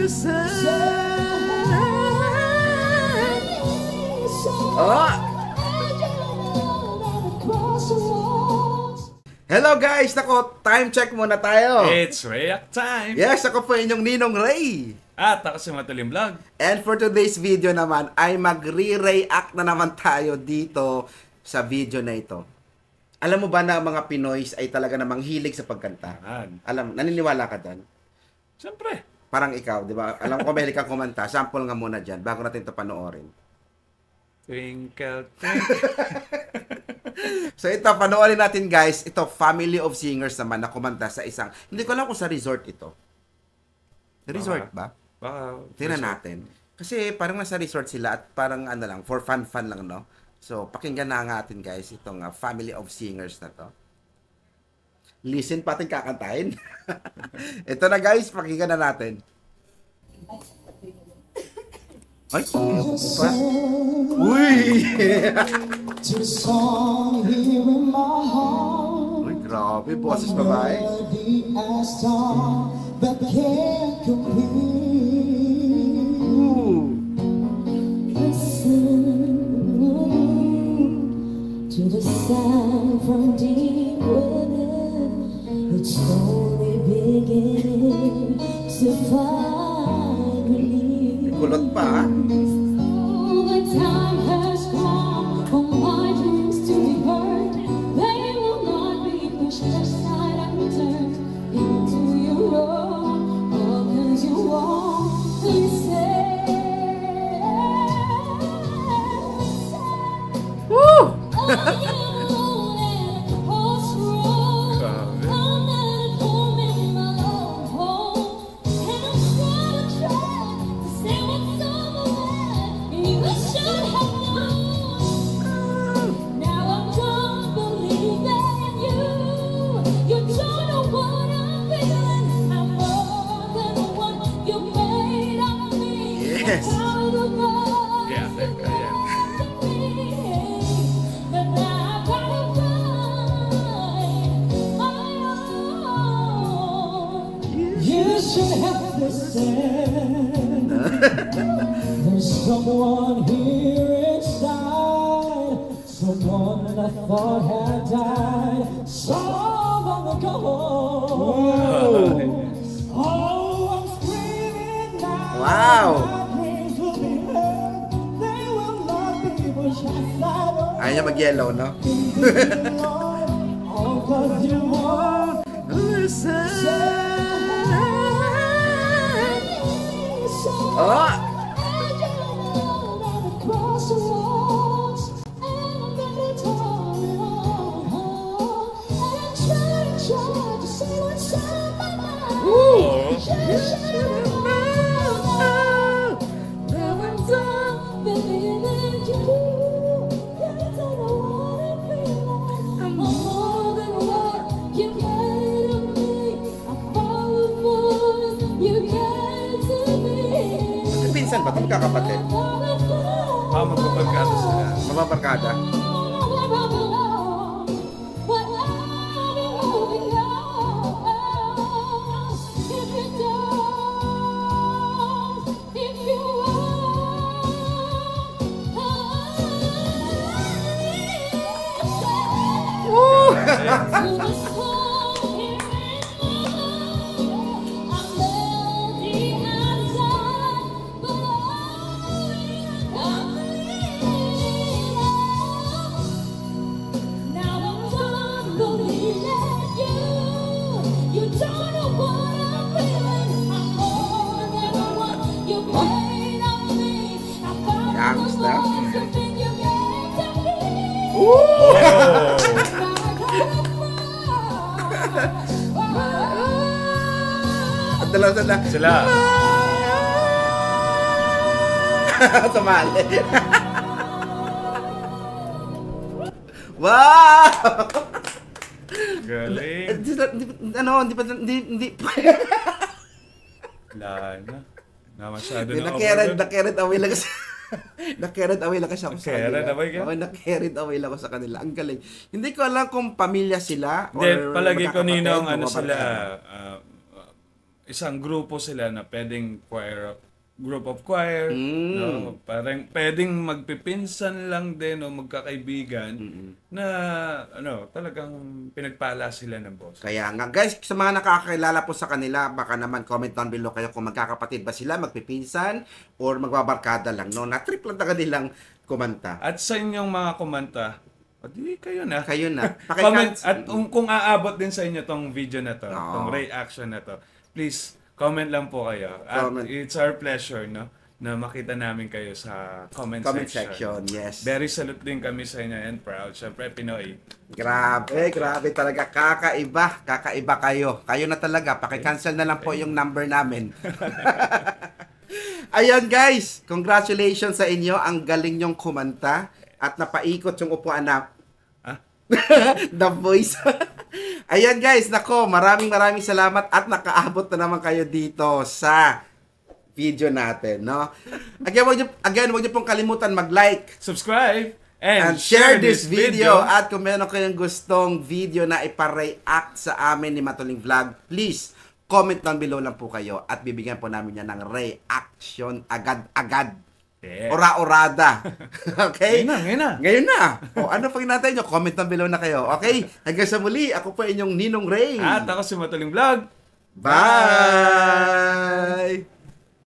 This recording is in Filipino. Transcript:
Oh! Hello guys! Nako, time check muna tayo. It's react time! Yes, ako po inyong Ninong Ray. At ako si Matulim Vlog. And for today's video naman, ay magre-react na naman tayo dito sa video na ito. Alam mo ba na mga Pinoys ay talaga namang hilig sa pagkanta? Alam, naniniwala ka dyan? Siyempre. Parang ikaw, di ba? Alam ko mahilig kang kumanta. Sample nga muna dyan bago natin ito panoorin. Twinkle, twinkle. So ito, panoorin natin guys. Ito, family of singers naman na kumanta sa isang, hindi ko alam kung sa resort ito. Resort ba? Tingnan natin. Kasi parang nasa resort sila at parang ano lang, for fun lang, no? So, pakinggan na natin guys itong family of singers na to. Listen pa ating kakantahin. Ito na guys, pakinggan na natin. Ay, pa. Uy! Uy, grabe, boses babae. To the sound from deep within, it's slowly beginning to find relief. Kulot pa, The time has come for my dreams to be heard. They will not be pushed aside and turned into your own. All 'cause you won't listen. woo! Yes. Yeah, teka, yan. You should have listened. There's someone here inside, someone that I thought had died so long ago. Oh, I'm screaming now. Wow! My dreams will be heard. They will not be pushed aside. Ayaw niya mag-yellow, no? All 'cause you want. Oh! Pinsan ba? Ito magkakapatid? Magpapagkado sila. Mapaparkada? Gangsta. At dalawa Sila. Tumali. Wow! Galing. Ano, hindi Wala na. Masyado na na-carried away lang kasi. Na-carried away lang kasi ako sa kanila. Carried away ka? Oo, na-carried away lang ako sa kanila. Ang galing. Hindi ko alam kung pamilya sila Hindi, or palagi ko magkakapatid, ninong ano mga sila, barkada. isang grupo sila na pwedeng group of choir, no? Parang pwedeng magpipinsan lang din o magkakaibigan na talagang pinagpala sila ng boss. Kaya nga, guys, sa mga nakakakilala po sa kanila, baka naman comment down below kayo kung magkakapatid ba sila, magpipinsan, or magbabarkada lang, no? Na-trip lang talaga nilang kumanta. At sa inyong mga kumanta, di kayo na. Kayo na. Comment, at kung aabot din sa inyo tong video na to, tong reaction na to, please, comment lang po kayo. At it's our pleasure, no? Na makita namin kayo sa comment section. Yes. Very salute din kami sa inyo and proud. Siyempre, Pinoy. Grabe talaga. Kakaiba kayo. Kayo na talaga. Paki-cancel na lang po yung number namin. Ayan guys, congratulations sa inyo. Ang galing nyong kumanta at napaikot yung upuan na The Voice. Ayan guys, nako, maraming salamat at nakaabot na naman kayo dito sa video natin, no? Again, wag niyo pong kalimutan mag-like, subscribe, and share this video. At kung meron kayong gustong video na ipa-react sa amin ni Matuling Vlog, please comment down below lang po kayo at bibigyan po namin yan ng reaction agad-agad. Yeah. Ora-orada. Okay? Ngayon na. O, ano pag natin nyo? Comment down below na kayo. Okay? Hanggang sa muli, ako po inyong Ninong Ray. At ako si Matuling Vlog. Bye!